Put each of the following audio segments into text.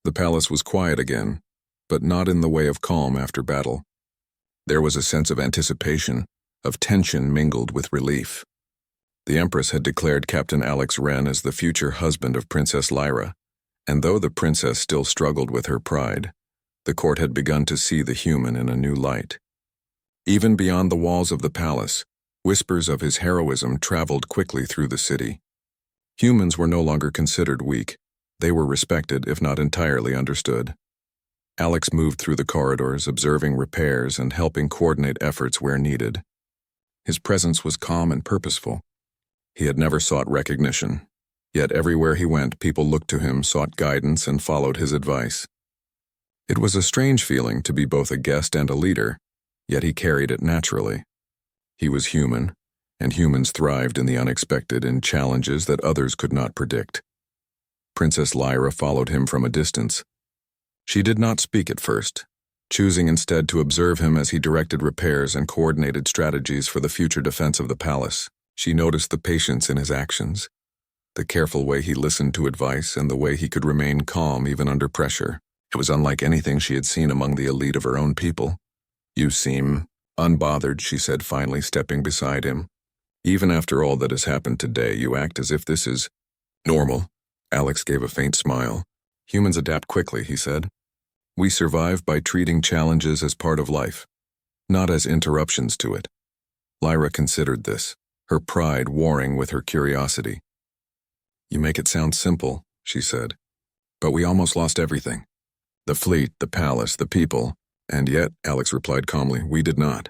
The palace was quiet again, but not in the way of calm after battle. There was a sense of anticipation, of tension mingled with relief. The Empress had declared Captain Alex Wren as the future husband of Princess Lyra, and though the princess still struggled with her pride, the court had begun to see the human in a new light. Even beyond the walls of the palace, whispers of his heroism traveled quickly through the city. Humans were no longer considered weak. They were respected, if not entirely understood. Alex moved through the corridors, observing repairs and helping coordinate efforts where needed. His presence was calm and purposeful. He had never sought recognition, yet everywhere he went, people looked to him, sought guidance, and followed his advice. It was a strange feeling to be both a guest and a leader, yet he carried it naturally. He was human, and humans thrived in the unexpected, in challenges that others could not predict. Princess Lyra followed him from a distance. She did not speak at first, choosing instead to observe him as he directed repairs and coordinated strategies for the future defense of the palace. She noticed the patience in his actions, the careful way he listened to advice, and the way he could remain calm even under pressure. It was unlike anything she had seen among the elite of her own people. "You seem unbothered," she said, finally stepping beside him. "Even after all that has happened today, you act as if this is normal." Alex gave a faint smile. "Humans adapt quickly," he said. "We survive by treating challenges as part of life, not as interruptions to it." Lyra considered this, her pride warring with her curiosity. "You make it sound simple," she said. "But we almost lost everything. The fleet, the palace, the people. And yet," Alex replied calmly, "we did not.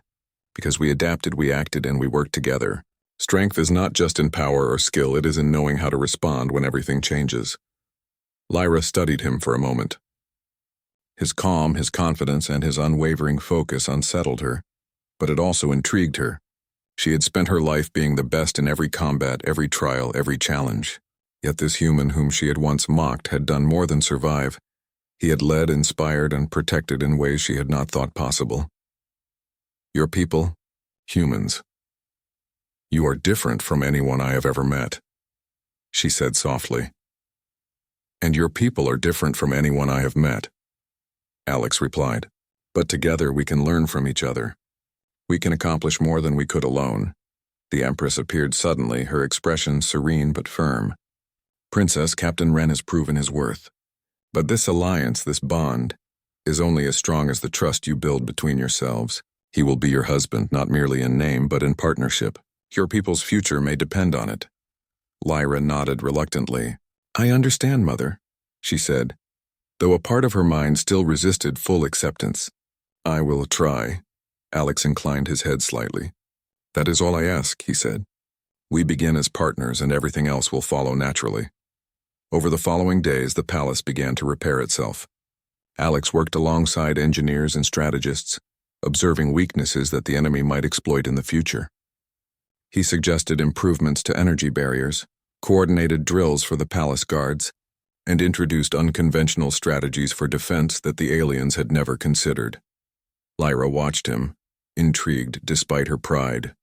Because we adapted, we acted, and we worked together. Strength is not just in power or skill, it is in knowing how to respond when everything changes." Lyra studied him for a moment. His calm, his confidence, and his unwavering focus unsettled her, but it also intrigued her. She had spent her life being the best in every combat, every trial, every challenge. Yet this human whom she had once mocked had done more than survive. He had led, inspired, and protected in ways she had not thought possible. "Your people, humans. You are different from anyone I have ever met," she said softly. "And your people are different from anyone I have met," Alex replied. "But together we can learn from each other. We can accomplish more than we could alone." The Empress appeared suddenly, her expression serene but firm. "Princess, Captain Wren has proven his worth. But this alliance, this bond, is only as strong as the trust you build between yourselves. He will be your husband, not merely in name, but in partnership. Your people's future may depend on it." Lyra nodded reluctantly. "I understand, Mother," she said, though a part of her mind still resisted full acceptance. "I will try." Alex inclined his head slightly. "That is all I ask," he said. "We begin as partners, and everything else will follow naturally." Over the following days, the palace began to repair itself. Alex worked alongside engineers and strategists, observing weaknesses that the enemy might exploit in the future. He suggested improvements to energy barriers, coordinated drills for the palace guards, and introduced unconventional strategies for defense that the aliens had never considered. Lyra watched him, intrigued despite her pride.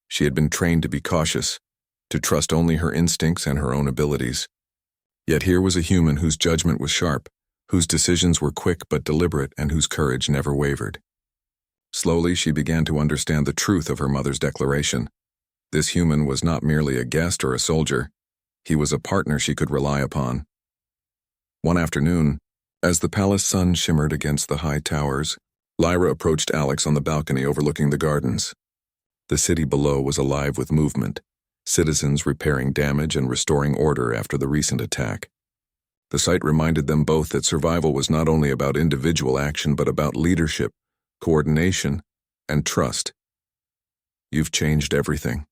She had been trained to be cautious, to trust only her instincts and her own abilities. Yet here was a human whose judgment was sharp, whose decisions were quick but deliberate, and whose courage never wavered. Slowly, she began to understand the truth of her mother's declaration. This human was not merely a guest or a soldier. He was a partner she could rely upon. One afternoon, as the palace sun shimmered against the high towers, Lyra approached Alex on the balcony overlooking the gardens. The city below was alive with movement, citizens repairing damage and restoring order after the recent attack. The sight reminded them both that survival was not only about individual action but about leadership, coordination, and trust. "You've changed everything,"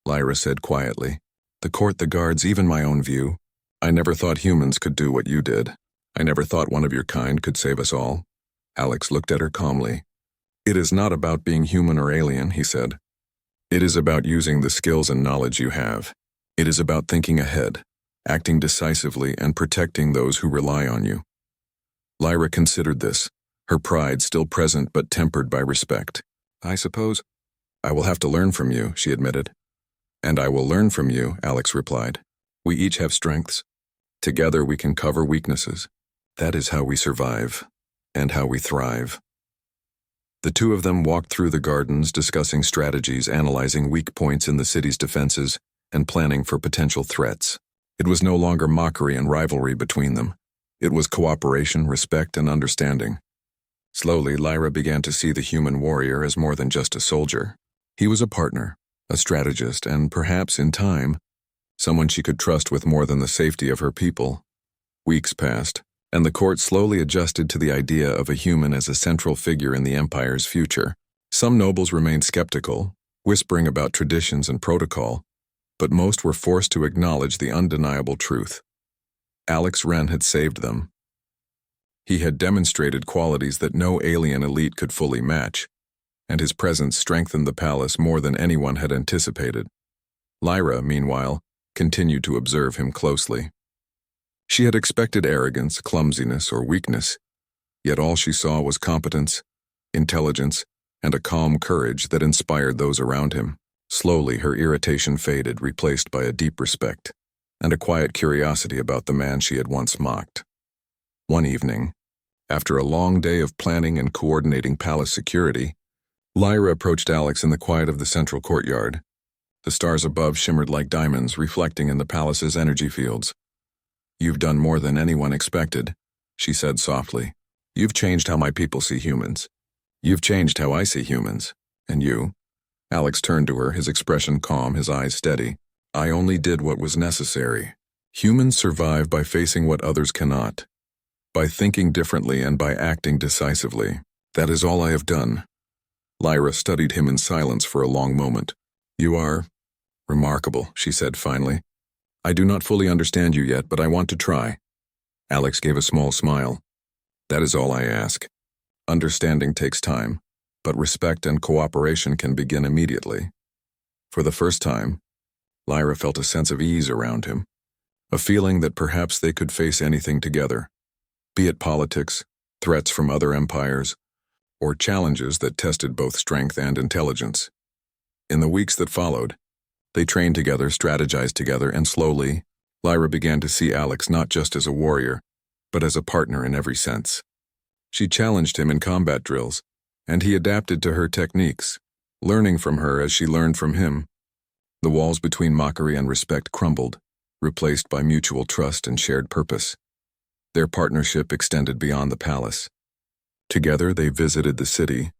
Lyra said quietly. "The court, the guards, even my own view. I never thought humans could do what you did. I never thought one of your kind could save us all." Alex looked at her calmly. "It is not about being human or alien," he said. "It is about using the skills and knowledge you have. It is about thinking ahead, acting decisively, and protecting those who rely on you." Lyra considered this, her pride still present but tempered by respect. "I suppose I will have to learn from you," she admitted. "And I will learn from you," Alex replied. "We each have strengths. Together we can cover weaknesses. That is how we survive, and how we thrive. The two of them walked through the gardens, discussing strategies, analyzing weak points in the city's defenses, and planning for potential threats. It was no longer mockery and rivalry between them. It was cooperation, respect, and understanding. Slowly, Lyra began to see the human warrior as more than just a soldier. He was a partner, a strategist, and perhaps, in time, someone she could trust with more than the safety of her people. Weeks passed, and the court slowly adjusted to the idea of a human as a central figure in the Empire's future. Some nobles remained skeptical, whispering about traditions and protocol, but most were forced to acknowledge the undeniable truth. Alex Wren had saved them. He had demonstrated qualities that no alien elite could fully match, and his presence strengthened the palace more than anyone had anticipated. Lyra, meanwhile, continued to observe him closely. She had expected arrogance, clumsiness, or weakness, yet all she saw was competence, intelligence, and a calm courage that inspired those around him. Slowly, her irritation faded, replaced by a deep respect, and a quiet curiosity about the man she had once mocked. One evening, after a long day of planning and coordinating palace security, Lyra approached Alex in the quiet of the central courtyard. The stars above shimmered like diamonds, reflecting in the palace's energy fields. "You've done more than anyone expected," she said softly. "You've changed how my people see humans. You've changed how I see humans. And you?" Alex turned to her, his expression calm, his eyes steady. "I only did what was necessary. Humans survive by facing what others cannot, by thinking differently and by acting decisively. That is all I have done." Lyra studied him in silence for a long moment. "You are remarkable," she said finally. "I do not fully understand you yet, but I want to try." Alex gave a small smile. "That is all I ask. Understanding takes time, but respect and cooperation can begin immediately." For the first time, Lyra felt a sense of ease around him, a feeling that perhaps they could face anything together, be it politics, threats from other empires, or challenges that tested both strength and intelligence. In the weeks that followed, they trained together, strategized together, and slowly, Lyra began to see Alex not just as a warrior, but as a partner in every sense. She challenged him in combat drills, and he adapted to her techniques, learning from her as she learned from him. The walls between mockery and respect crumbled, replaced by mutual trust and shared purpose. Their partnership extended beyond the palace. Together they visited the city,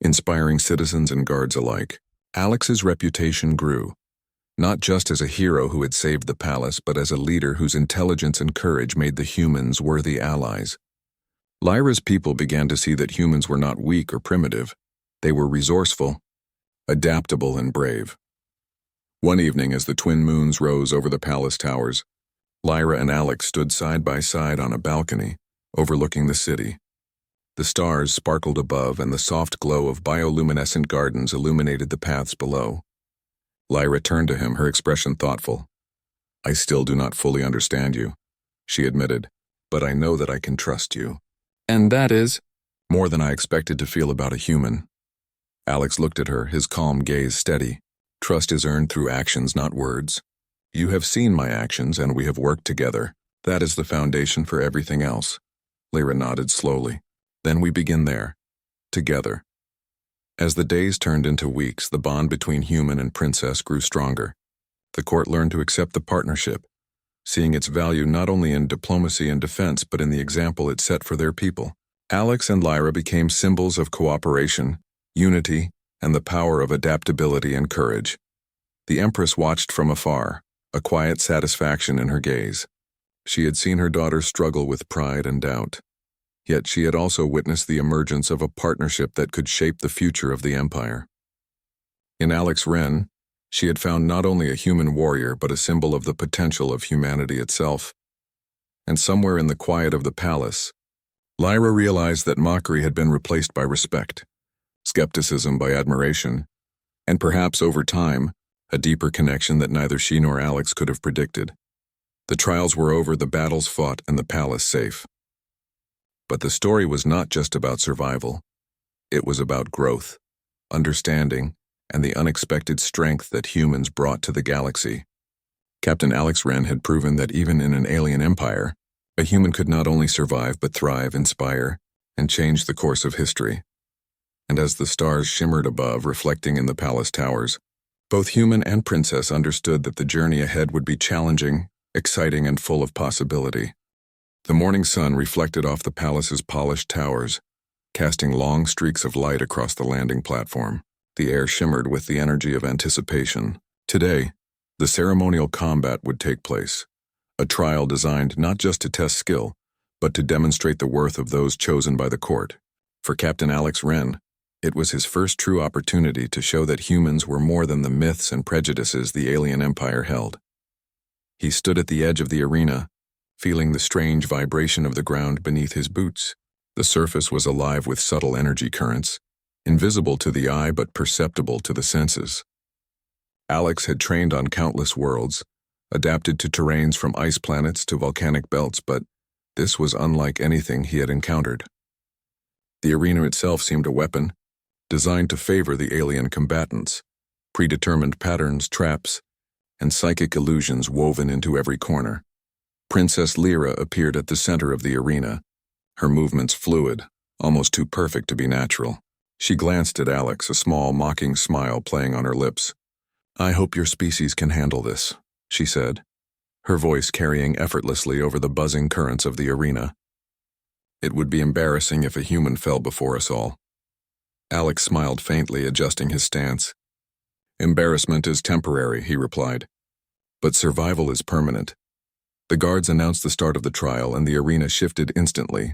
inspiring citizens and guards alike. Alex's reputation grew, not just as a hero who had saved the palace, but as a leader whose intelligence and courage made the humans worthy allies. Lyra's people began to see that humans were not weak or primitive. They were resourceful, adaptable, and brave. One evening, as the twin moons rose over the palace towers, Lyra and Alex stood side by side on a balcony, overlooking the city. The stars sparkled above, and the soft glow of bioluminescent gardens illuminated the paths below. Lyra turned to him, her expression thoughtful. "I still do not fully understand you," she admitted, "but I know that I can trust you." "And that is?" "More than I expected to feel about a human." Alex looked at her, his calm gaze steady. "Trust is earned through actions, not words. You have seen my actions, and we have worked together. That is the foundation for everything else." Lyra nodded slowly. "Then we begin there, together." As the days turned into weeks, the bond between human and princess grew stronger. The court learned to accept the partnership, seeing its value not only in diplomacy and defense, but in the example it set for their people. Alex and Lyra became symbols of cooperation, unity, and the power of adaptability and courage. The Empress watched from afar, a quiet satisfaction in her gaze. She had seen her daughter struggle with pride and doubt. Yet she had also witnessed the emergence of a partnership that could shape the future of the Empire. In Alex Wren, she had found not only a human warrior but a symbol of the potential of humanity itself. And somewhere in the quiet of the palace, Lyra realized that mockery had been replaced by respect, skepticism by admiration, and perhaps over time, a deeper connection that neither she nor Alex could have predicted. The trials were over, the battles fought, and the palace safe. But the story was not just about survival. It was about growth, understanding, and the unexpected strength that humans brought to the galaxy. Captain Alex Wren had proven that even in an alien empire, A human could not only survive but thrive, inspire, and change the course of history. And as the stars shimmered above, reflecting in the palace towers, both human and princess understood that the journey ahead would be challenging, exciting, and full of possibility. The morning sun reflected off the palace's polished towers, casting long streaks of light across the landing platform. The air shimmered with the energy of anticipation. Today, the ceremonial combat would take place, a trial designed not just to test skill, but to demonstrate the worth of those chosen by the court. For Captain Alex Wren, it was his first true opportunity to show that humans were more than the myths and prejudices the alien empire held. He stood at the edge of the arena, feeling the strange vibration of the ground beneath his boots. The surface was alive with subtle energy currents, invisible to the eye but perceptible to the senses. Alex had trained on countless worlds, adapted to terrains from ice planets to volcanic belts, but this was unlike anything he had encountered. The arena itself seemed a weapon, designed to favor the alien combatants, predetermined patterns, traps, and psychic illusions woven into every corner. Princess Lyra appeared at the center of the arena, her movements fluid, almost too perfect to be natural. She glanced at Alex, a small, mocking smile playing on her lips. "I hope your species can handle this," she said, her voice carrying effortlessly over the buzzing currents of the arena. "It would be embarrassing if a human fell before us all." Alex smiled faintly, adjusting his stance. "Embarrassment is temporary," he replied, "but survival is permanent." The guards announced the start of the trial, and the arena shifted instantly.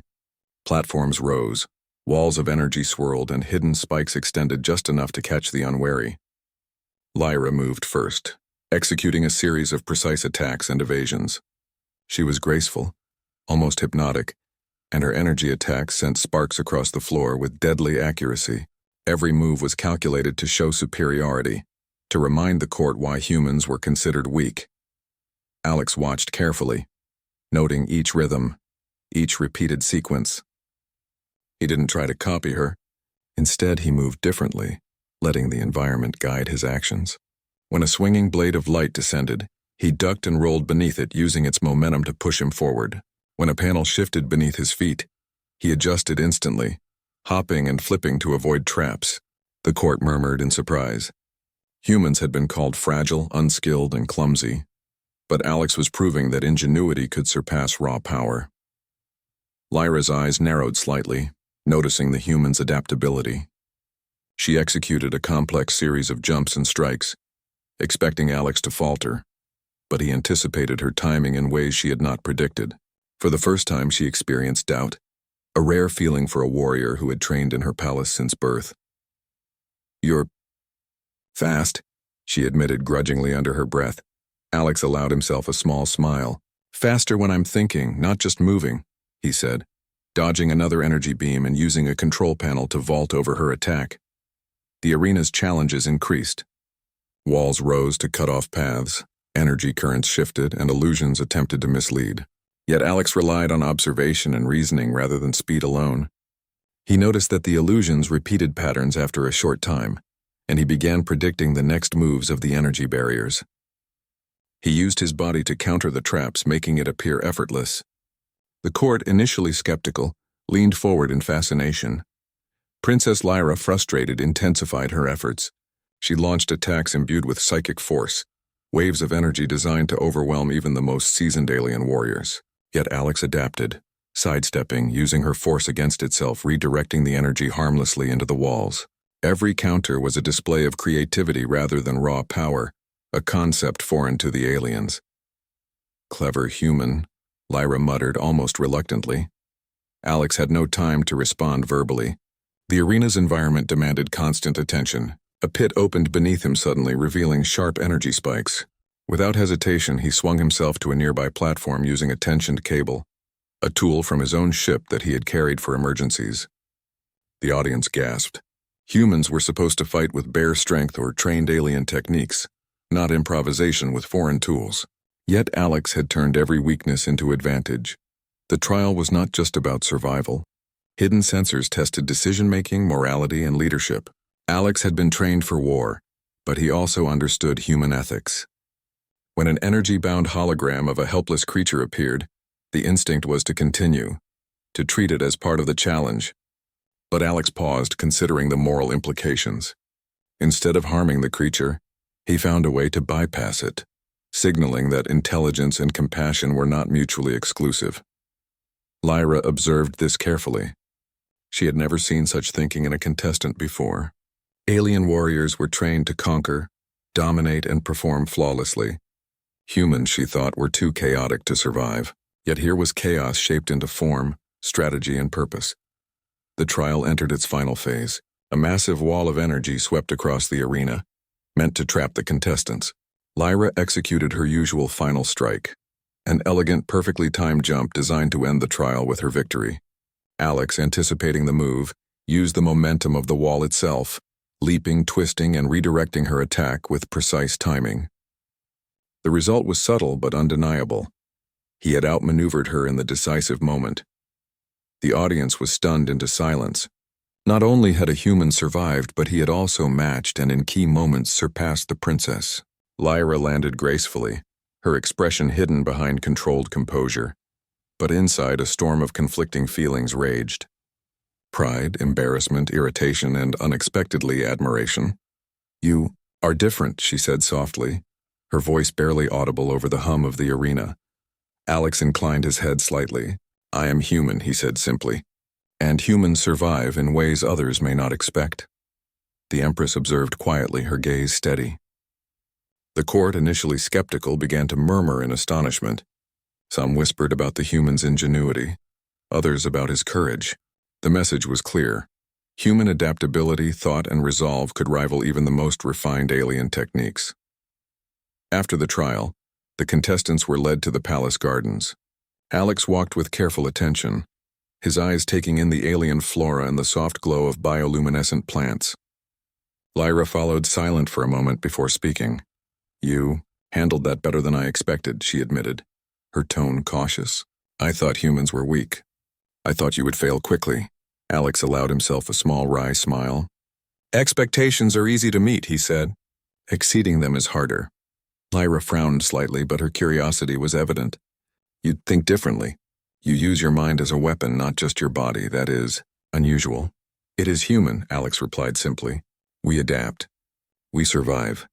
Platforms rose, walls of energy swirled, and hidden spikes extended just enough to catch the unwary. Lyra moved first, executing a series of precise attacks and evasions. She was graceful, almost hypnotic, and her energy attacks sent sparks across the floor with deadly accuracy. Every move was calculated to show superiority, to remind the court why humans were considered weak. Alex watched carefully, noting each rhythm, each repeated sequence. He didn't try to copy her. Instead, he moved differently, letting the environment guide his actions. When a swinging blade of light descended, he ducked and rolled beneath it, using its momentum to push him forward. When a panel shifted beneath his feet, he adjusted instantly, hopping and flipping to avoid traps. The court murmured in surprise. Humans had been called fragile, unskilled, and clumsy, but Alex was proving that ingenuity could surpass raw power. Lyra's eyes narrowed slightly, noticing the human's adaptability. She executed a complex series of jumps and strikes, expecting Alex to falter, but he anticipated her timing in ways she had not predicted. For the first time, she experienced doubt, a rare feeling for a warrior who had trained in her palace since birth. "You're fast," she admitted grudgingly under her breath. Alex allowed himself a small smile. "Faster when I'm thinking, not just moving," he said, dodging another energy beam and using a control panel to vault over her attack. The arena's challenges increased. Walls rose to cut off paths, energy currents shifted, and illusions attempted to mislead. Yet Alex relied on observation and reasoning rather than speed alone. He noticed that the illusions repeated patterns after a short time, and he began predicting the next moves of the energy barriers. He used his body to counter the traps, making it appear effortless. The court, initially skeptical, leaned forward in fascination. Princess Lyra, frustrated, intensified her efforts. She launched attacks imbued with psychic force, waves of energy designed to overwhelm even the most seasoned alien warriors. Yet Alex adapted, sidestepping, using her force against itself, redirecting the energy harmlessly into the walls. Every counter was a display of creativity rather than raw power, a concept foreign to the aliens. "Clever human," Lyra muttered almost reluctantly. Alex had no time to respond verbally. The arena's environment demanded constant attention. A pit opened beneath him suddenly, revealing sharp energy spikes. Without hesitation, he swung himself to a nearby platform using a tensioned cable, a tool from his own ship that he had carried for emergencies. The audience gasped. Humans were supposed to fight with bare strength or trained alien techniques, not improvisation with foreign tools. Yet Alex had turned every weakness into advantage. The trial was not just about survival. Hidden sensors tested decision-making, morality, and leadership. Alex had been trained for war, but he also understood human ethics. When an energy-bound hologram of a helpless creature appeared, The instinct was to continue, to treat it as part of the challenge. But Alex paused, considering the moral implications. Instead of harming the creature, he found a way to bypass it, signaling that intelligence and compassion were not mutually exclusive. Lyra observed this carefully. She had never seen such thinking in a contestant before. Alien warriors were trained to conquer, dominate, and perform flawlessly. Humans, she thought, were too chaotic to survive. Yet here was chaos shaped into form, strategy, and purpose. The trial entered its final phase. A massive wall of energy swept across the arena, meant to trap the contestants. Lyra executed her usual final strike, an elegant, perfectly timed jump designed to end the trial with her victory. Alex, anticipating the move, used the momentum of the wall itself, leaping, twisting, and redirecting her attack with precise timing. The result was subtle but undeniable. He had outmaneuvered her in the decisive moment. The audience was stunned into silence. Not only had a human survived, but he had also matched and in key moments surpassed the princess. Lyra landed gracefully, her expression hidden behind controlled composure. But inside, a storm of conflicting feelings raged. Pride, embarrassment, irritation, and unexpectedly admiration. "You are different," she said softly, her voice barely audible over the hum of the arena. Alex inclined his head slightly. "I am human," he said simply. "And humans survive in ways others may not expect." The Empress observed quietly, her gaze steady. The court, initially skeptical, began to murmur in astonishment. Some whispered about the human's ingenuity, others about his courage. The message was clear. Human adaptability, thought, and resolve could rival even the most refined alien techniques. After the trial, the contestants were led to the palace gardens. Alex walked with careful attention, his eyes taking in the alien flora and the soft glow of bioluminescent plants. Lyra followed, silent for a moment before speaking. "You handled that better than I expected," she admitted, her tone cautious. "I thought humans were weak. I thought you would fail quickly." Alex allowed himself a small wry smile. "Expectations are easy to meet," he said. "Exceeding them is harder." Lyra frowned slightly, but her curiosity was evident. "You'd think differently. You use your mind as a weapon, not just your body. That is unusual." "It is human," Alex replied simply. "We adapt. We survive.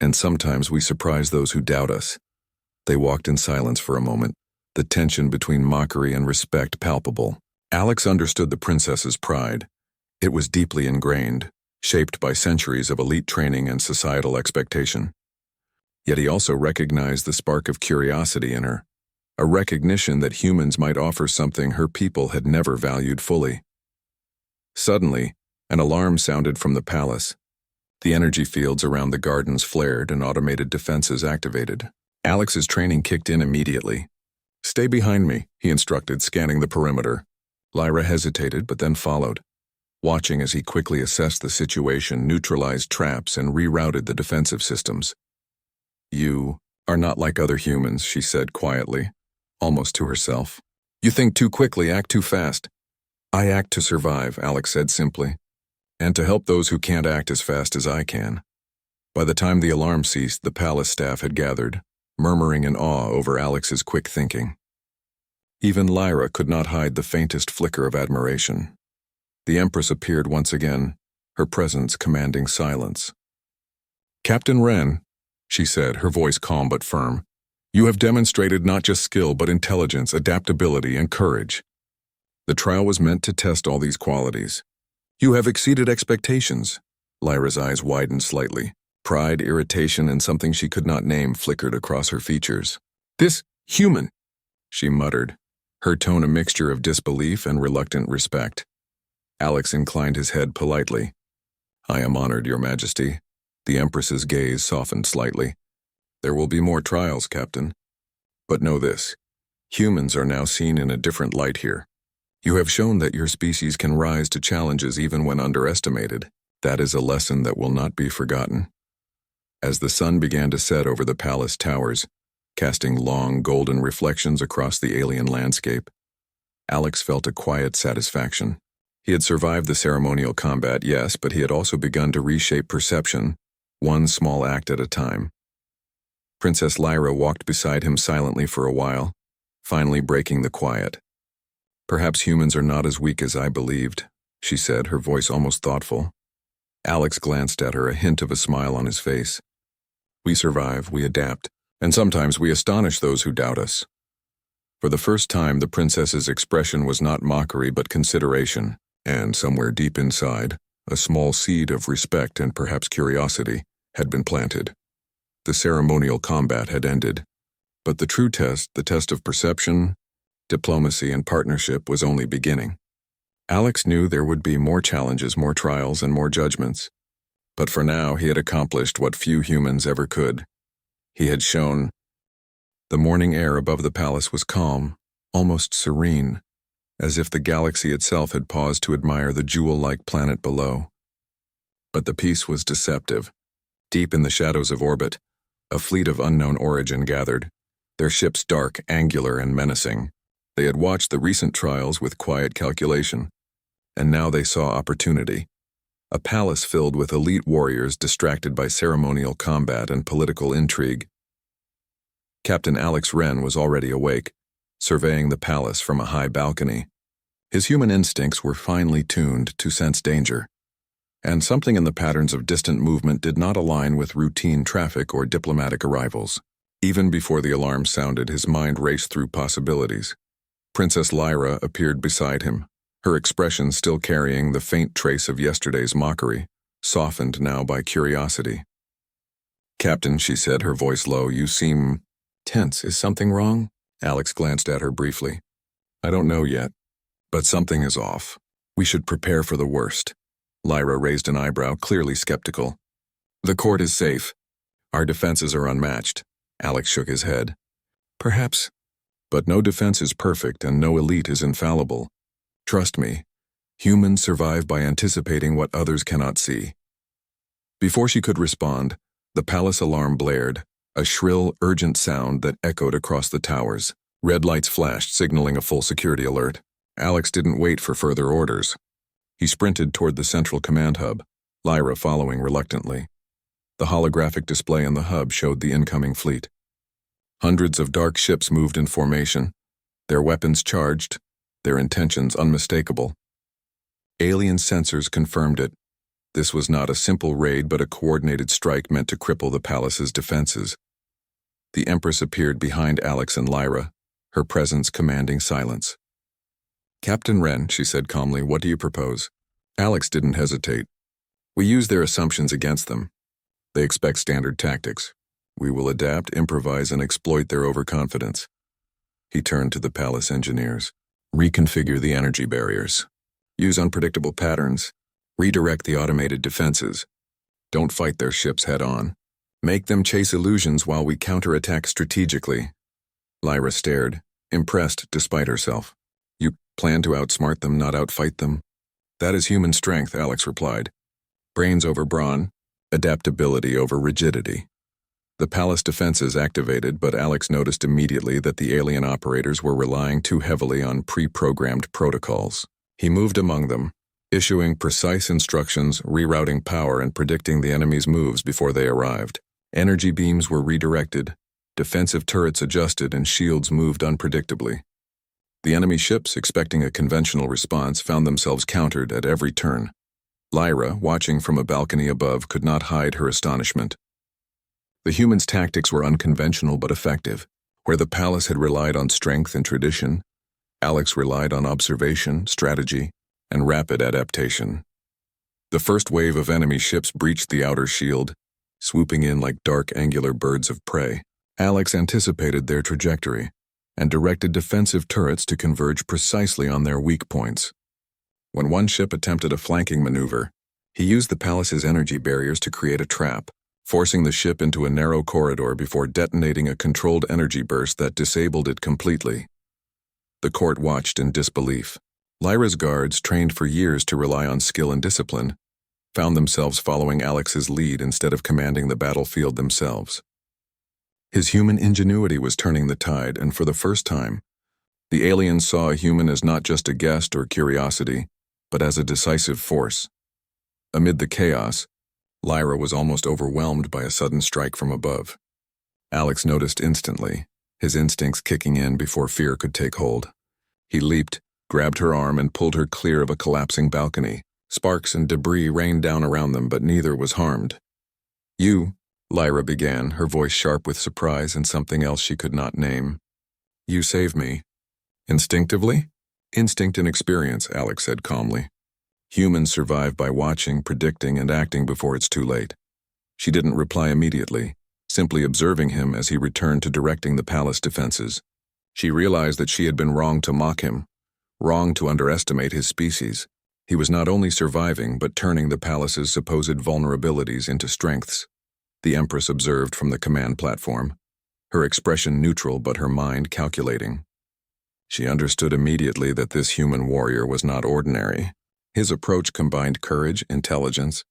And sometimes we surprise those who doubt us." They walked in silence for a moment, the tension between mockery and respect palpable. Alex understood the princess's pride. It was deeply ingrained, shaped by centuries of elite training and societal expectation. Yet he also recognized the spark of curiosity in her, a recognition that humans might offer something her people had never valued fully. Suddenly, an alarm sounded from the palace. The energy fields around the gardens flared and automated defenses activated. Alex's training kicked in immediately. "Stay behind me," he instructed, scanning the perimeter. Lyra hesitated, but then followed, watching as he quickly assessed the situation, neutralized traps, and rerouted the defensive systems. "You are not like other humans," she said quietly, almost to herself. "You think too quickly, act too fast." "I act to survive," Alex said simply, "and to help those who can't act as fast as I can." By the time the alarm ceased, the palace staff had gathered, murmuring in awe over Alex's quick thinking. Even Lyra could not hide the faintest flicker of admiration. The Empress appeared once again, her presence commanding silence. "Captain Wren," she said, her voice calm but firm, "you have demonstrated not just skill but intelligence, adaptability, and courage. The trial was meant to test all these qualities. You have exceeded expectations." Lyra's eyes widened slightly. Pride, irritation, and something she could not name flickered across her features. "This human," she muttered, her tone a mixture of disbelief and reluctant respect. Alex inclined his head politely. "I am honored, Your Majesty." The Empress's gaze softened slightly. "There will be more trials, Captain. But know this, humans are now seen in a different light here. You have shown that your species can rise to challenges even when underestimated. That is a lesson that will not be forgotten." As the sun began to set over the palace towers, casting long, golden reflections across the alien landscape, Alex felt a quiet satisfaction. He had survived the ceremonial combat, yes, but he had also begun to reshape perception, one small act at a time. Princess Lyra walked beside him silently for a while, finally breaking the quiet. "Perhaps humans are not as weak as I believed," she said, her voice almost thoughtful. Alex glanced at her, a hint of a smile on his face. "We survive, we adapt, and sometimes we astonish those who doubt us." For the first time, the princess's expression was not mockery but consideration, and somewhere deep inside, a small seed of respect and perhaps curiosity had been planted. The ceremonial combat had ended, but the true test, the test of perception, diplomacy, and partnership, was only beginning. Alex knew there would be more challenges, more trials, and more judgments. But for now, he had accomplished what few humans ever could. He had shown. The morning air above the palace was calm, almost serene, as if the galaxy itself had paused to admire the jewel-like planet below. But the peace was deceptive. Deep in the shadows of orbit, a fleet of unknown origin gathered, their ships dark, angular, and menacing. They had watched the recent trials with quiet calculation, and now they saw opportunity. A palace filled with elite warriors distracted by ceremonial combat and political intrigue. Captain Alex Wren was already awake, surveying the palace from a high balcony. His human instincts were finely tuned to sense danger, and something in the patterns of distant movement did not align with routine traffic or diplomatic arrivals. Even before the alarm sounded, his mind raced through possibilities. Princess Lyra appeared beside him, her expression still carrying the faint trace of yesterday's mockery, softened now by curiosity. "Captain," she said, her voice low, "you seem tense. Is something wrong?" Alex glanced at her briefly. "I don't know yet, but something is off. We should prepare for the worst." Lyra raised an eyebrow, clearly skeptical. "The court is safe. Our defenses are unmatched." Alex shook his head. "Perhaps, but no defense is perfect and no elite is infallible. Trust me, humans survive by anticipating what others cannot see." Before she could respond, the palace alarm blared, a shrill, urgent sound that echoed across the towers. Red lights flashed, signaling a full security alert. Alex didn't wait for further orders. He sprinted toward the central command hub, Lyra following reluctantly. The holographic display in the hub showed the incoming fleet. Hundreds of dark ships moved in formation, their weapons charged, their intentions unmistakable. Alien sensors confirmed it. This was not a simple raid but a coordinated strike meant to cripple the palace's defenses. The Empress appeared behind Alex and Lyra, her presence commanding silence. "Captain Wren," she said calmly, "what do you propose?" Alex didn't hesitate. "We use their assumptions against them. They expect standard tactics. We will adapt, improvise, and exploit their overconfidence." He turned to the palace engineers. "Reconfigure the energy barriers. Use unpredictable patterns. Redirect the automated defenses. Don't fight their ships head-on. Make them chase illusions while we counterattack strategically." Lyra stared, impressed despite herself. "You plan to outsmart them, not outfight them?" "That is human strength," Alex replied. "Brains over brawn, adaptability over rigidity." The palace defenses activated, but Alex noticed immediately that the alien operators were relying too heavily on pre-programmed protocols. He moved among them, issuing precise instructions, rerouting power, and predicting the enemy's moves before they arrived. Energy beams were redirected, defensive turrets adjusted, and shields moved unpredictably. The enemy ships, expecting a conventional response, found themselves countered at every turn. Lyra, watching from a balcony above, could not hide her astonishment. The humans' tactics were unconventional but effective. Where the palace had relied on strength and tradition, Alex relied on observation, strategy, and rapid adaptation. The first wave of enemy ships breached the outer shield, swooping in like dark, angular birds of prey. Alex anticipated their trajectory and directed defensive turrets to converge precisely on their weak points. When one ship attempted a flanking maneuver, he used the palace's energy barriers to create a trap, forcing the ship into a narrow corridor before detonating a controlled energy burst that disabled it completely. The court watched in disbelief. Lyra's guards, trained for years to rely on skill and discipline, found themselves following Alex's lead instead of commanding the battlefield themselves. His human ingenuity was turning the tide, and for the first time, the aliens saw a human as not just a guest or curiosity, but as a decisive force. Amid the chaos, Lyra was almost overwhelmed by a sudden strike from above. Alex noticed instantly. his instincts kicking in before fear could take hold. He leaped, grabbed her arm, and pulled her clear of a collapsing balcony. Sparks and debris rained down around them, but neither was harmed. "You," Lyra began, her voice sharp with surprise and something else she could not name. "You saved me." "Instinctively?" "Instinct and experience," Alex said calmly. "Humans survive by watching, predicting, and acting before it's too late." She didn't reply immediately, simply observing him as he returned to directing the palace defenses. She realized that she had been wrong to mock him, wrong to underestimate his species. He was not only surviving, but turning the palace's supposed vulnerabilities into strengths. The Empress observed from the command platform, her expression neutral but her mind calculating. She understood immediately that this human warrior was not ordinary. His approach combined courage, intelligence,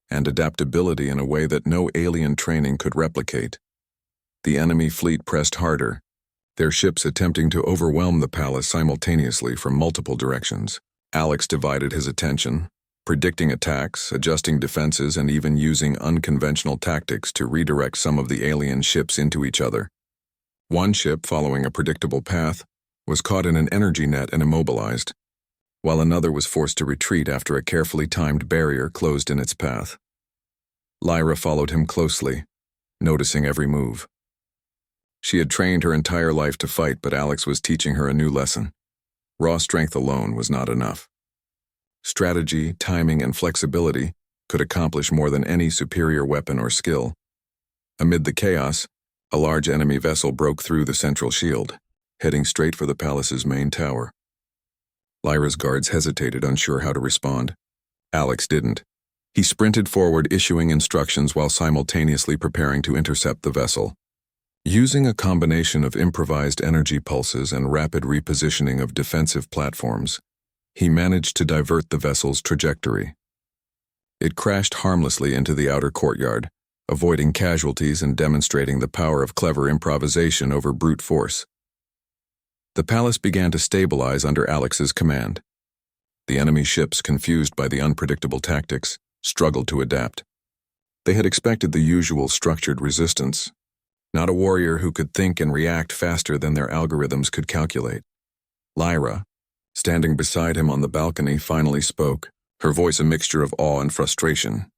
and adaptability in a way that no alien training could replicate. The enemy fleet pressed harder, their ships attempting to overwhelm the palace simultaneously from multiple directions. Alex divided his attention, predicting attacks, adjusting defenses, and even using unconventional tactics to redirect some of the alien ships into each other. One ship, following a predictable path, was caught in an energy net and immobilized, while another was forced to retreat after a carefully timed barrier closed in its path. Lyra followed him closely, noticing every move. She had trained her entire life to fight, but Alex was teaching her a new lesson. Raw strength alone was not enough. Strategy, timing, and flexibility could accomplish more than any superior weapon or skill. Amid the chaos, a large enemy vessel broke through the central shield, heading straight for the palace's main tower. Lyra's guards hesitated, unsure how to respond. Alex didn't. He sprinted forward, issuing instructions while simultaneously preparing to intercept the vessel. Using a combination of improvised energy pulses and rapid repositioning of defensive platforms, he managed to divert the vessel's trajectory. It crashed harmlessly into the outer courtyard, avoiding casualties and demonstrating the power of clever improvisation over brute force. The palace began to stabilize under Alex's command. The enemy ships, confused by the unpredictable tactics, struggled to adapt. They had expected the usual structured resistance, not a warrior who could think and react faster than their algorithms could calculate. Lyra, standing beside him on the balcony, finally spoke, her voice a mixture of awe and frustration.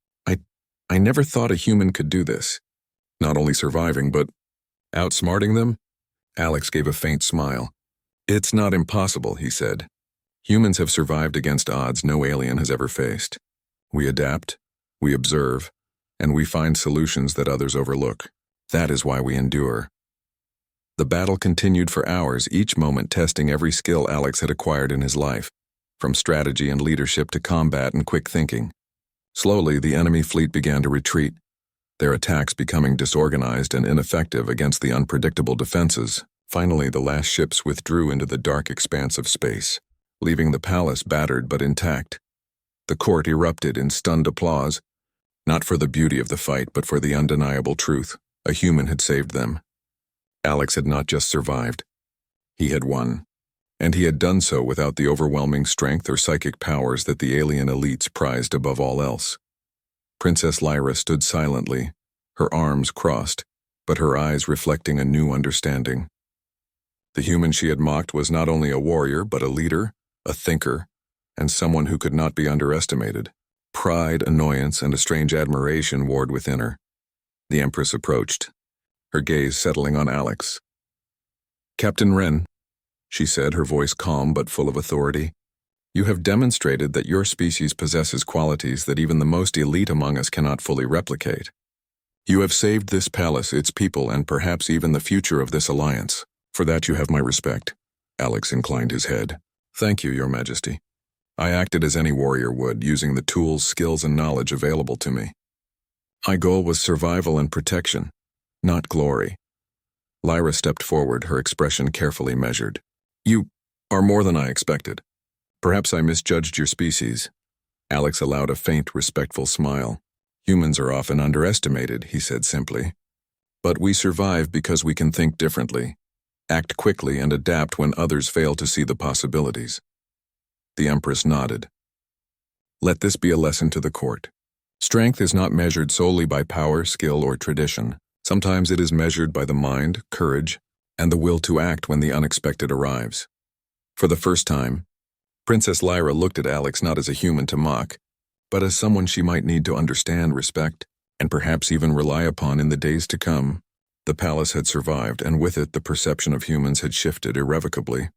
I never thought a human could do this. Not only surviving, but outsmarting them?" Alex gave a faint smile. "It's not impossible," he said. "Humans have survived against odds no alien has ever faced. We adapt, we observe, and we find solutions that others overlook. That is why we endure." The battle continued for hours, each moment testing every skill Alex had acquired in his life, from strategy and leadership to combat and quick thinking. Slowly, the enemy fleet began to retreat, their attacks becoming disorganized and ineffective against the unpredictable defenses. Finally, the last ships withdrew into the dark expanse of space, leaving the palace battered but intact. The court erupted in stunned applause, not for the beauty of the fight, but for the undeniable truth. A human had saved them. Alex had not just survived. He had won. And he had done so without the overwhelming strength or psychic powers that the alien elites prized above all else. Princess Lyra stood silently, her arms crossed, but her eyes reflecting a new understanding. The human she had mocked was not only a warrior, but a leader, a thinker, and someone who could not be underestimated. Pride, annoyance, and a strange admiration warred within her. The Empress approached, her gaze settling on Alex. "Captain Wren," she said, her voice calm but full of authority, "you have demonstrated that your species possesses qualities that even the most elite among us cannot fully replicate. You have saved this palace, its people, and perhaps even the future of this alliance. For that you have my respect." Alex inclined his head. "Thank you, Your Majesty. I acted as any warrior would, using the tools, skills, and knowledge available to me. My goal was survival and protection, not glory." Lyra stepped forward, her expression carefully measured. "You are more than I expected. Perhaps I misjudged your species." Alex allowed a faint, respectful smile. "Humans are often underestimated," he said simply. "But we survive because we can think differently, act quickly, and adapt when others fail to see the possibilities." The Empress nodded. "Let this be a lesson to the court. Strength is not measured solely by power, skill, or tradition. Sometimes it is measured by the mind, courage, and the will to act when the unexpected arrives. For the first time, Princess Lyra looked at Alex not as a human to mock, but as someone she might need to understand, respect, and perhaps even rely upon in the days to come. The palace had survived, and with it the perception of humans had shifted irrevocably.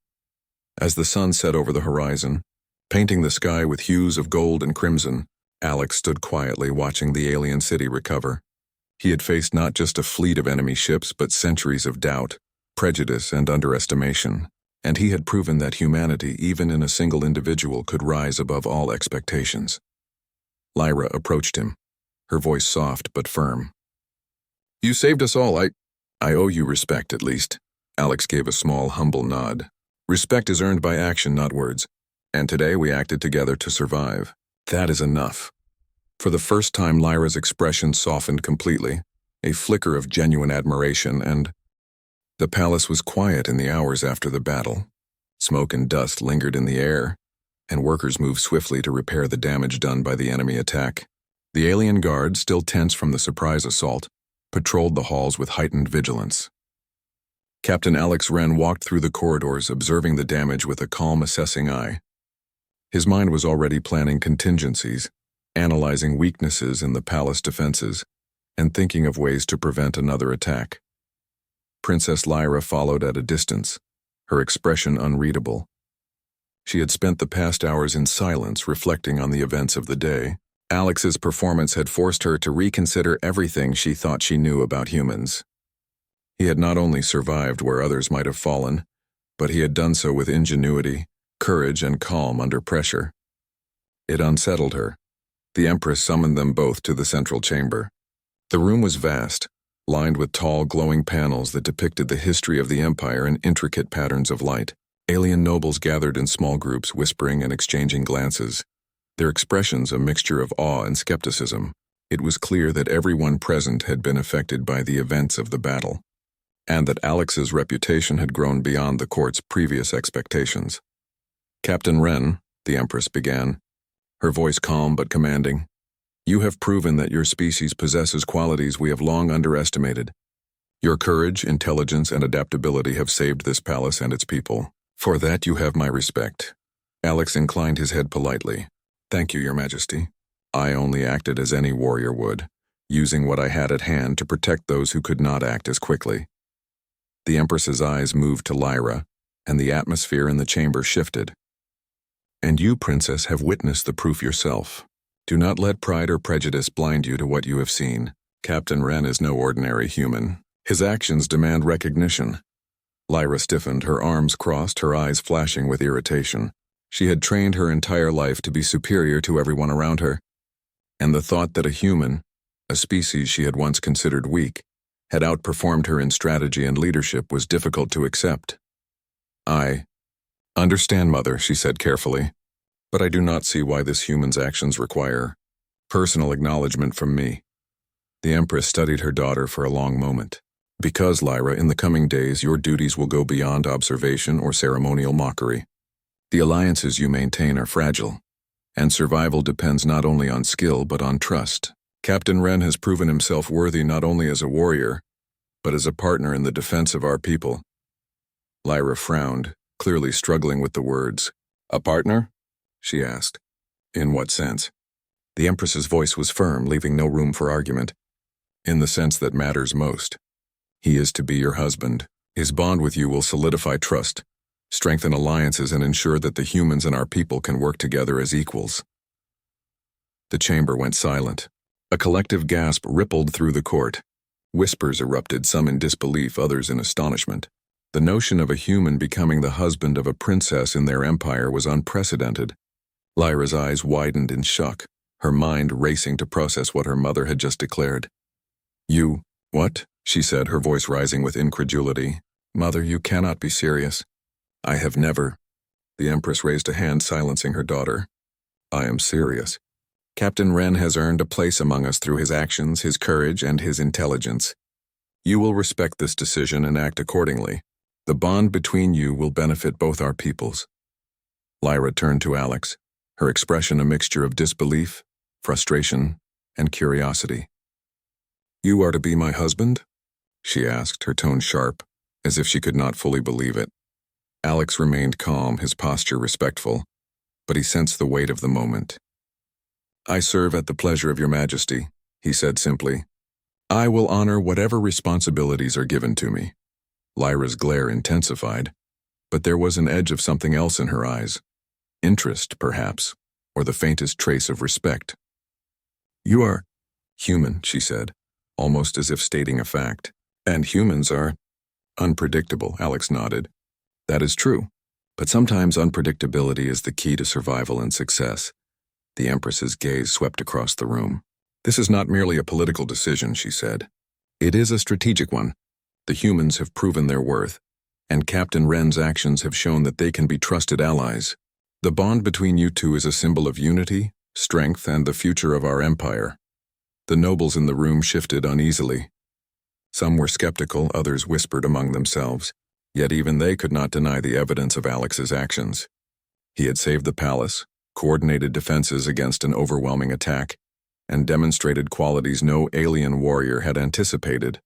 As the sun set over the horizon, painting the sky with hues of gold and crimson, Alex stood quietly watching the alien city recover. He had faced not just a fleet of enemy ships, but centuries of doubt, prejudice, and underestimation, and he had proven that humanity, even in a single individual, could rise above all expectations. Lyra approached him, her voice soft but firm. "You saved us all. I owe you respect, at least." Alex gave a small, humble nod. "Respect is earned by action, not words. And today we acted together to survive. That is enough." For the first time, Lyra's expression softened completely, a flicker of genuine admiration, and the palace was quiet in the hours after the battle. Smoke and dust lingered in the air, and workers moved swiftly to repair the damage done by the enemy attack. The alien guard, still tense from the surprise assault, patrolled the halls with heightened vigilance. Captain Alex Wren walked through the corridors, observing the damage with a calm, assessing eye. His mind was already planning contingencies, analyzing weaknesses in the palace defenses, and thinking of ways to prevent another attack. Princess Lyra followed at a distance, her expression unreadable. She had spent the past hours in silence, reflecting on the events of the day. Alex's performance had forced her to reconsider everything she thought she knew about humans. He had not only survived where others might have fallen, but he had done so with ingenuity, courage, and calm under pressure. It unsettled her. The Empress summoned them both to the central chamber. The room was vast, lined with tall, glowing panels that depicted the history of the Empire in intricate patterns of light. Alien nobles gathered in small groups, whispering and exchanging glances, their expressions a mixture of awe and skepticism. It was clear that everyone present had been affected by the events of the battle, and that Alex's reputation had grown beyond the court's previous expectations. "Captain Wren," the Empress began, her voice calm but commanding, "you have proven that your species possesses qualities we have long underestimated. Your courage, intelligence, and adaptability have saved this palace and its people. For that you have my respect." Alex inclined his head politely. "Thank you, Your Majesty. I only acted as any warrior would, using what I had at hand to protect those who could not act as quickly." The Empress's eyes moved to Lyra, and the atmosphere in the chamber shifted. "And you, Princess, have witnessed the proof yourself. Do not let pride or prejudice blind you to what you have seen. Captain Wren is no ordinary human. His actions demand recognition." Lyra stiffened, her arms crossed, her eyes flashing with irritation. She had trained her entire life to be superior to everyone around her, and the thought that a human, a species she had once considered weak, had outperformed her in strategy and leadership was difficult to accept. "I understand, Mother," she said carefully, "but I do not see why this human's actions require personal acknowledgement from me." The Empress studied her daughter for a long moment. "Because, Lyra, in the coming days your duties will go beyond observation or ceremonial mockery. The alliances you maintain are fragile, and survival depends not only on skill but on trust. Captain Wren has proven himself worthy not only as a warrior, but as a partner in the defense of our people." Lyra frowned, clearly struggling with the words. "A partner?" she asked. "In what sense?" The Empress's voice was firm, leaving no room for argument. "In the sense that matters most. He is to be your husband. His bond with you will solidify trust, strengthen alliances, and ensure that the humans and our people can work together as equals." The chamber went silent. A collective gasp rippled through the court. Whispers erupted, some in disbelief, others in astonishment. The notion of a human becoming the husband of a princess in their empire was unprecedented. Lyra's eyes widened in shock, her mind racing to process what her mother had just declared. "You, what?" she said, her voice rising with incredulity. "Mother, you cannot be serious." "I have never." The Empress raised a hand, silencing her daughter. "I am serious. Captain Wren has earned a place among us through his actions, his courage, and his intelligence. You will respect this decision and act accordingly. The bond between you will benefit both our peoples." Lyra turned to Alex, her expression a mixture of disbelief, frustration, and curiosity. "You are to be my husband?" she asked, her tone sharp, as if she could not fully believe it. Alex remained calm, his posture respectful, but he sensed the weight of the moment. "I serve at the pleasure of your majesty," he said simply. "I will honor whatever responsibilities are given to me." Lyra's glare intensified, but there was an edge of something else in her eyes. Interest, perhaps, or the faintest trace of respect. "You are human," she said, almost as if stating a fact. "And humans are unpredictable," Alex nodded. "That is true, but sometimes unpredictability is the key to survival and success." The Empress's gaze swept across the room. "This is not merely a political decision," she said. "It is a strategic one. The humans have proven their worth, and Captain Wren's actions have shown that they can be trusted allies. The bond between you two is a symbol of unity, strength, and the future of our empire." The nobles in the room shifted uneasily. Some were skeptical, others whispered among themselves, yet even they could not deny the evidence of Alex's actions. He had saved the palace, coordinated defenses against an overwhelming attack, and demonstrated qualities no alien warrior had anticipated.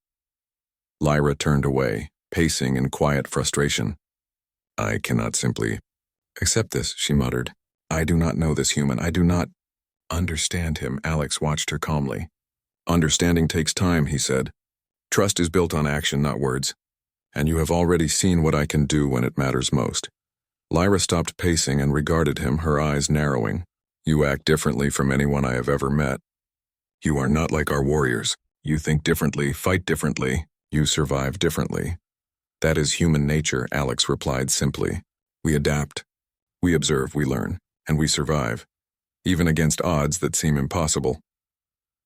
Lyra turned away, pacing in quiet frustration. "I cannot simply accept this," she muttered. "I do not know this human. I do not understand him." Alex watched her calmly. "Understanding takes time," he said. "Trust is built on action, not words. And you have already seen what I can do when it matters most." Lyra stopped pacing and regarded him, her eyes narrowing. "You act differently from anyone I have ever met. You are not like our warriors. You think differently, fight differently, you survive differently." "That is human nature," Alex replied simply. "We adapt. We observe, we learn, and we survive, even against odds that seem impossible."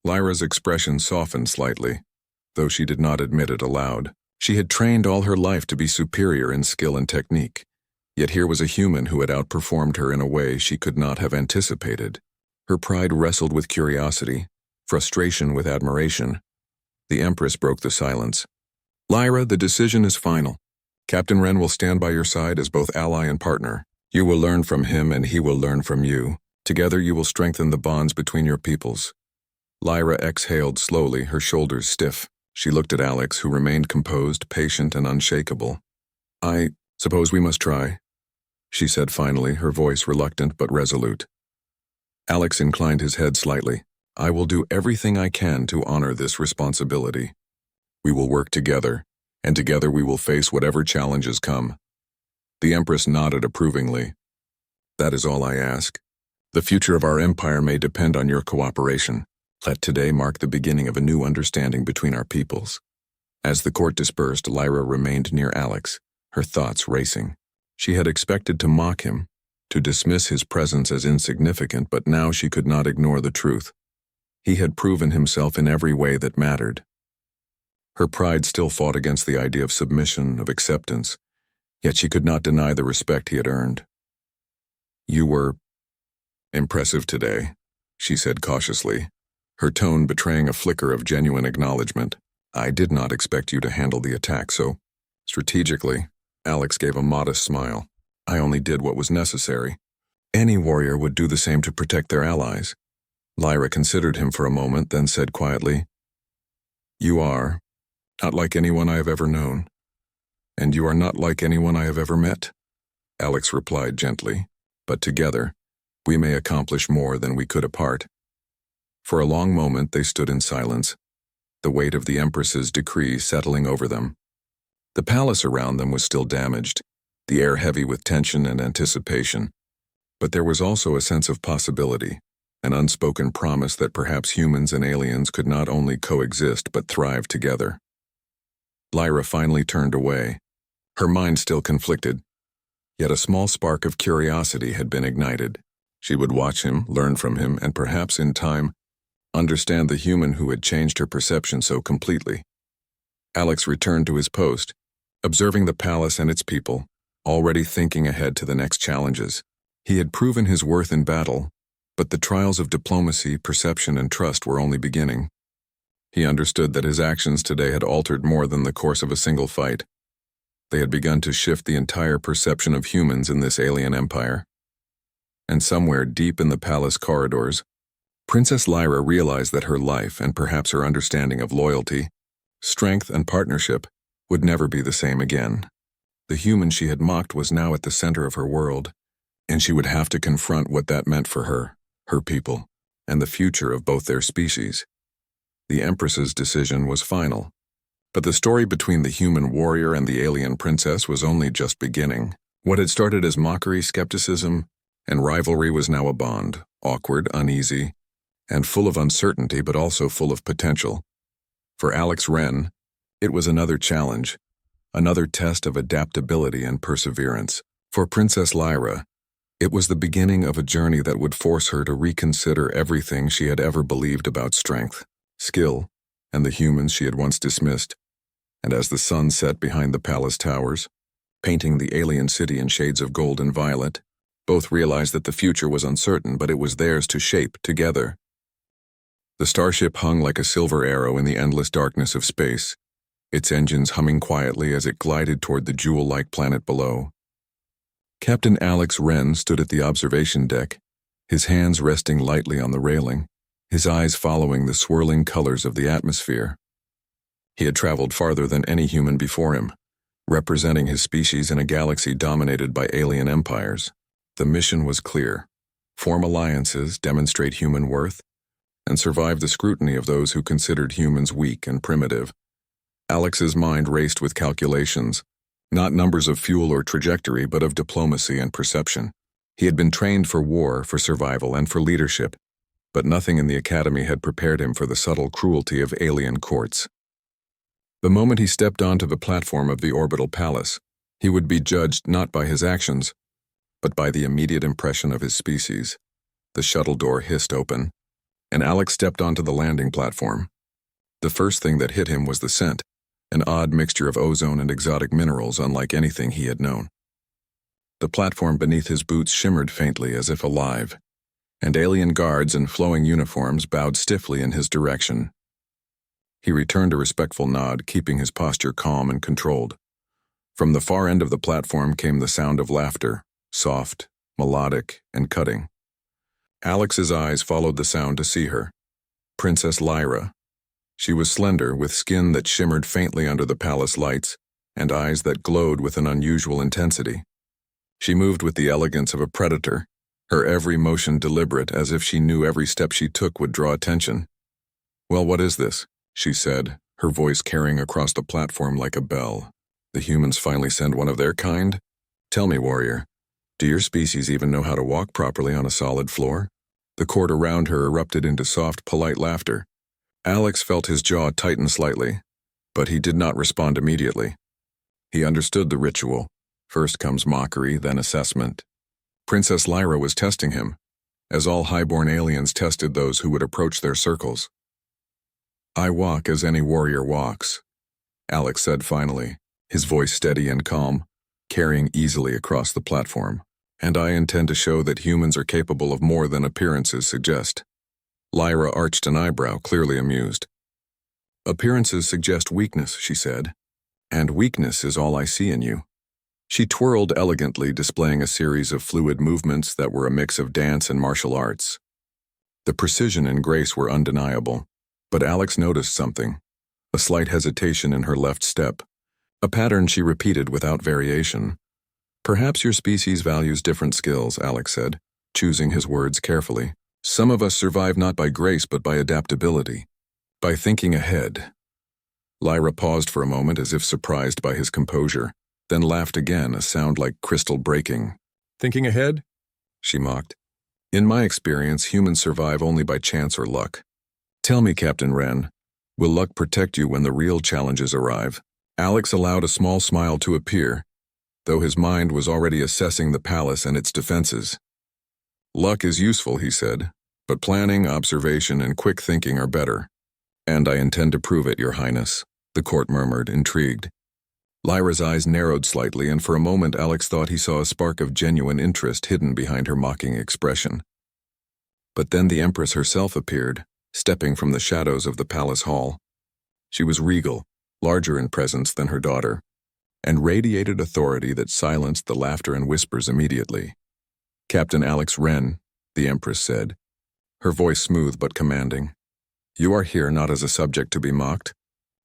Lyra's expression softened slightly, though she did not admit it aloud. She had trained all her life to be superior in skill and technique, yet here was a human who had outperformed her in a way she could not have anticipated. Her pride wrestled with curiosity, frustration with admiration. The Empress broke the silence. "Lyra, the decision is final. Captain Wren will stand by your side as both ally and partner. You will learn from him and he will learn from you. Together you will strengthen the bonds between your peoples." Lyra exhaled slowly, her shoulders stiff. She looked at Alex, who remained composed, patient, and unshakable. "I suppose we must try," she said finally, her voice reluctant but resolute. Alex inclined his head slightly. "I will do everything I can to honor this responsibility. We will work together, and together we will face whatever challenges come." The Empress nodded approvingly. "That is all I ask. The future of our empire may depend on your cooperation. Let today mark the beginning of a new understanding between our peoples." As the court dispersed, Lyra remained near Alex, her thoughts racing. She had expected to mock him, to dismiss his presence as insignificant, but now she could not ignore the truth. He had proven himself in every way that mattered. Her pride still fought against the idea of submission, of acceptance, yet she could not deny the respect he had earned. "You were impressive today," she said cautiously, her tone betraying a flicker of genuine acknowledgement. "I did not expect you to handle the attack so strategically." Alex gave a modest smile. "I only did what was necessary. Any warrior would do the same to protect their allies." Lyra considered him for a moment, then said quietly, "You are not like anyone I have ever known, and you are not like anyone I have ever met." Alex replied gently, "But together, we may accomplish more than we could apart." For a long moment they stood in silence, the weight of the Empress's decree settling over them. The palace around them was still damaged, the air heavy with tension and anticipation, but there was also a sense of possibility, an unspoken promise that perhaps humans and aliens could not only coexist but thrive together. Lyra finally turned away, her mind still conflicted, yet a small spark of curiosity had been ignited. She would watch him, learn from him, and perhaps in time, understand the human who had changed her perception so completely. Alex returned to his post, observing the palace and its people, already thinking ahead to the next challenges. He had proven his worth in battle, but the trials of diplomacy, perception, and trust were only beginning. He understood that his actions today had altered more than the course of a single fight. They had begun to shift the entire perception of humans in this alien empire. And somewhere deep in the palace corridors, Princess Lyra realized that her life, and perhaps her understanding of loyalty, strength, and partnership, would never be the same again. The human she had mocked was now at the center of her world, and she would have to confront what that meant for her, her people, and the future of both their species. The Empress's decision was final. But the story between the human warrior and the alien princess was only just beginning. What had started as mockery, skepticism, and rivalry was now a bond, awkward, uneasy, and full of uncertainty but also full of potential. For Alex Wren, it was another challenge, another test of adaptability and perseverance. For Princess Lyra, it was the beginning of a journey that would force her to reconsider everything she had ever believed about strength, skill, and the humans she had once dismissed. And as the sun set behind the palace towers, painting the alien city in shades of gold and violet, both realized that the future was uncertain, but it was theirs to shape together. The starship hung like a silver arrow in the endless darkness of space, its engines humming quietly as it glided toward the jewel-like planet below. Captain Alex Wren stood at the observation deck, his hands resting lightly on the railing, his eyes following the swirling colors of the atmosphere. He had traveled farther than any human before him, representing his species in a galaxy dominated by alien empires. The mission was clear: form alliances, demonstrate human worth, and survive the scrutiny of those who considered humans weak and primitive. Alex's mind raced with calculations, not numbers of fuel or trajectory, but of diplomacy and perception. He had been trained for war, for survival, and for leadership, but nothing in the academy had prepared him for the subtle cruelty of alien courts. The moment he stepped onto the platform of the orbital palace, he would be judged not by his actions, but by the immediate impression of his species. The shuttle door hissed open, and Alex stepped onto the landing platform. The first thing that hit him was the scent, an odd mixture of ozone and exotic minerals unlike anything he had known. The platform beneath his boots shimmered faintly as if alive, and alien guards in flowing uniforms bowed stiffly in his direction. He returned a respectful nod, keeping his posture calm and controlled. From the far end of the platform came the sound of laughter, soft, melodic, and cutting. Alex's eyes followed the sound to see her. Princess Lyra. She was slender, with skin that shimmered faintly under the palace lights, and eyes that glowed with an unusual intensity. She moved with the elegance of a predator, her every motion deliberate, as if she knew every step she took would draw attention. "Well, what is this?" she said, her voice carrying across the platform like a bell. "The humans finally send one of their kind? Tell me, warrior, do your species even know how to walk properly on a solid floor?" The court around her erupted into soft, polite laughter. Alex felt his jaw tighten slightly, but he did not respond immediately. He understood the ritual. First comes mockery, then assessment. Princess Lyra was testing him, as all highborn aliens tested those who would approach their circles. "I walk as any warrior walks," Alex said finally, his voice steady and calm, carrying easily across the platform. "And I intend to show that humans are capable of more than appearances suggest." Lyra arched an eyebrow, clearly amused. "Appearances suggest weakness," she said, "and weakness is all I see in you." She twirled elegantly, displaying a series of fluid movements that were a mix of dance and martial arts. The precision and grace were undeniable, but Alex noticed something, a slight hesitation in her left step, a pattern she repeated without variation. "Perhaps your species values different skills," Alex said, choosing his words carefully. "Some of us survive not by grace but by adaptability, by thinking ahead." Lyra paused for a moment as if surprised by his composure, then laughed again, a sound like crystal breaking. "Thinking ahead?" she mocked. "In my experience, humans survive only by chance or luck. Tell me, Captain Wren, will luck protect you when the real challenges arrive?" Alex allowed a small smile to appear, though his mind was already assessing the palace and its defenses. "Luck is useful," he said, "but planning, observation, and quick thinking are better. And I intend to prove it, Your Highness," the court murmured, intrigued. Lyra's eyes narrowed slightly, and for a moment Alex thought he saw a spark of genuine interest hidden behind her mocking expression. But then the Empress herself appeared, stepping from the shadows of the palace hall. She was regal, larger in presence than her daughter, and radiated authority that silenced the laughter and whispers immediately. "Captain Alex Wren," the Empress said, her voice smooth but commanding. "You are here not as a subject to be mocked,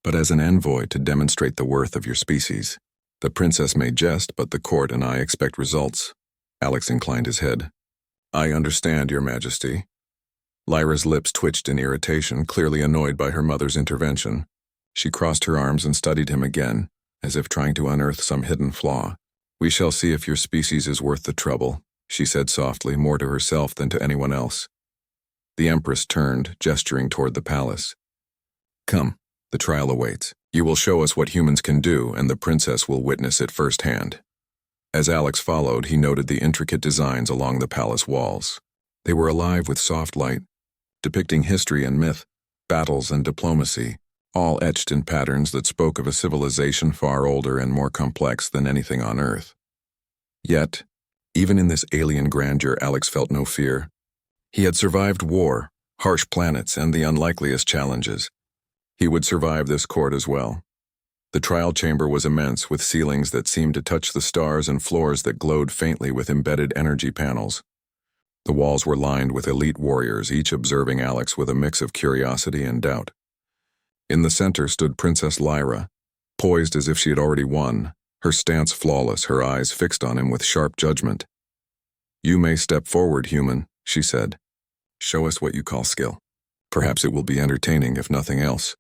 but as an envoy to demonstrate the worth of your species. The princess may jest, but the court and I expect results. Alex inclined his head. I understand, Your Majesty. Lyra's lips twitched in irritation, clearly annoyed by her mother's intervention. She crossed her arms and studied him again, as if trying to unearth some hidden flaw. We shall see if your species is worth the trouble, she said softly, more to herself than to anyone else. The Empress turned, gesturing toward the palace. Come, the trial awaits. You will show us what humans can do, and the princess will witness it firsthand. As Alex followed, he noted the intricate designs along the palace walls. They were alive with soft light, depicting history and myth, battles and diplomacy, all etched in patterns that spoke of a civilization far older and more complex than anything on Earth. Yet, even in this alien grandeur, Alex felt no fear. He had survived war, harsh planets, and the unlikeliest challenges. He would survive this court as well. The trial chamber was immense, with ceilings that seemed to touch the stars and floors that glowed faintly with embedded energy panels. The walls were lined with elite warriors, each observing Alex with a mix of curiosity and doubt. In the center stood Princess Lyra, poised as if she had already won, her stance flawless, her eyes fixed on him with sharp judgment. You may step forward, human, she said. Show us what you call skill. Perhaps it will be entertaining, if nothing else.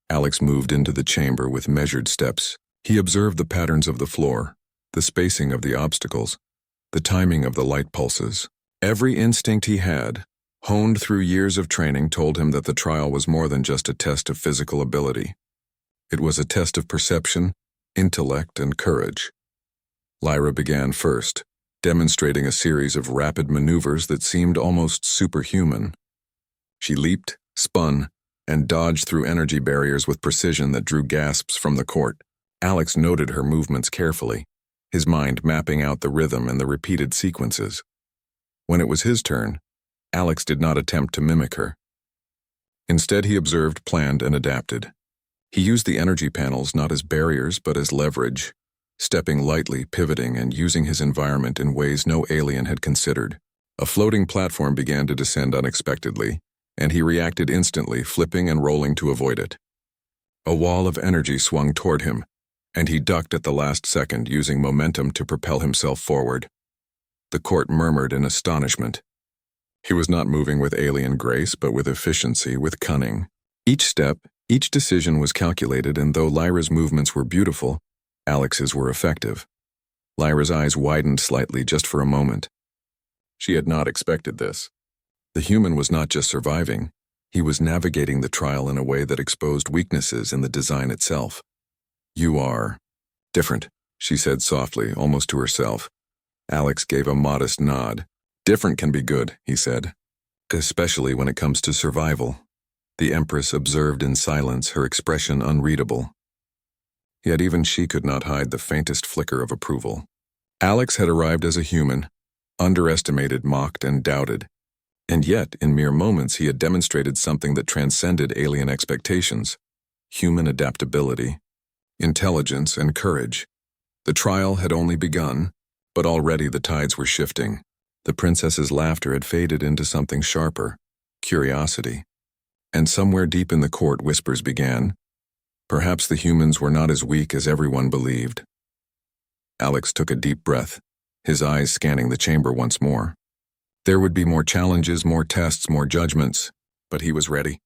Alex moved into the chamber with measured steps. He observed the patterns of the floor, the spacing of the obstacles, the timing of the light pulses. Every instinct he had, honed through years of training, told him that the trial was more than just a test of physical ability. It was a test of perception, intellect, and courage. Lyra began first, demonstrating a series of rapid maneuvers that seemed almost superhuman. She leaped, spun, and dodged through energy barriers with precision that drew gasps from the court. Alex noted her movements carefully, his mind mapping out the rhythm and the repeated sequences. When it was his turn, Alex did not attempt to mimic her. Instead, he observed, planned, and adapted. He used the energy panels not as barriers but as leverage, stepping lightly, pivoting, and using his environment in ways no alien had considered. A floating platform began to descend unexpectedly, and he reacted instantly, flipping and rolling to avoid it. A wall of energy swung toward him, and he ducked at the last second, using momentum to propel himself forward. The court murmured in astonishment. He was not moving with alien grace, but with efficiency, with cunning. Each step, each decision was calculated, and though Lyra's movements were beautiful, Alex's were effective. Lyra's eyes widened slightly just for a moment. She had not expected this. The human was not just surviving, he was navigating the trial in a way that exposed weaknesses in the design itself. You are different, she said softly, almost to herself. Alex gave a modest nod. Different can be good, he said, especially when it comes to survival. The Empress observed in silence, her expression unreadable. Yet even she could not hide the faintest flicker of approval. Alex had arrived as a human, underestimated, mocked, and doubted. And yet, in mere moments, he had demonstrated something that transcended alien expectations: human adaptability, intelligence, and courage. The trial had only begun, but already the tides were shifting. The princess's laughter had faded into something sharper: curiosity. And somewhere deep in the court, whispers began. Perhaps the humans were not as weak as everyone believed. Alex took a deep breath, his eyes scanning the chamber once more. There would be more challenges, more tests, more judgments, but he was ready.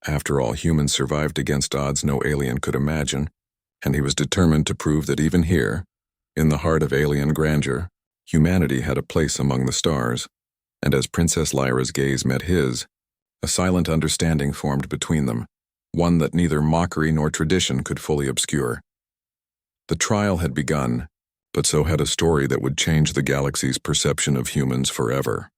After all, humans survived against odds no alien could imagine, and he was determined to prove that even here, in the heart of alien grandeur, humanity had a place among the stars. And as Princess Lyra's gaze met his, a silent understanding formed between them, one that neither mockery nor tradition could fully obscure. The trial had begun, but so had a story that would change the galaxy's perception of humans forever.